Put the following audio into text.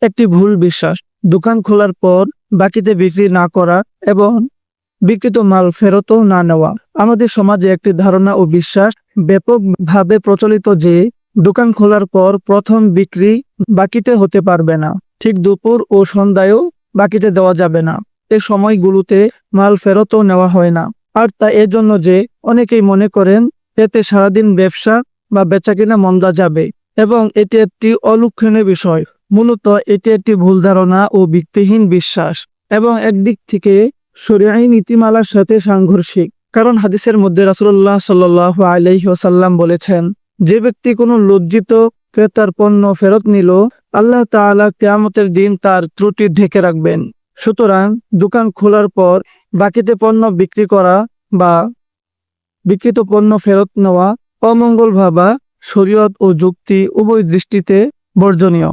একটি ভুল বিশ্বাস। দোকান খোলার পর বাকিতে বিক্রি না করা এবং বিক্রিত মাল ফেরতও না নেওয়া। আমাদের সমাজে একটি ধারণা ও বিশ্বাস ব্যাপকভাবে প্রচলিত যে দোকান খোলার পর প্রথম বিক্রি বাকিতে হতে পারবে না, ঠিক দুপুর ও সন্ধ্যায়ও বাকিতে দেওয়া যাবে না। এই সময়গুলোতে মাল ফেরতও নেওয়া হয় না। আর তা এজন্য যে অনেকেই মনে করেন এতে সারাদিন ব্যবসা বা বেচাকেনা মন্দা যাবে এবং এটি একটি অলক্ষণীয় বিষয়। মূলত এটি একটি ভুল ধারণা ও ভিত্তিহীন বিশ্বাস এবং একদিক থেকে শরীয়ী নীতিমালার সাথে সাংঘর্ষিক। কারণ হাদিসের মধ্যে রাসূলুল্লাহ সাল্লাল্লাহু আলাইহি ওয়াসাল্লাম বলেছেন, যে ব্যক্তি কোনো লজ্জিত ক্রেতার পণ্য ফেরত নিল, আল্লাহ তাআলা কিয়ামতের দিন তার ত্রুটি ঢেকে রাখবেন। সুতরাং দোকান খোলার পর বাকিতে পণ্য বিক্রি করা বা বিক্রিত পণ্য ফেরত নেওয়া অমঙ্গল ভাবা শরীয়ত ও যুক্তি উভয় দৃষ্টিতে বর্জনীয়।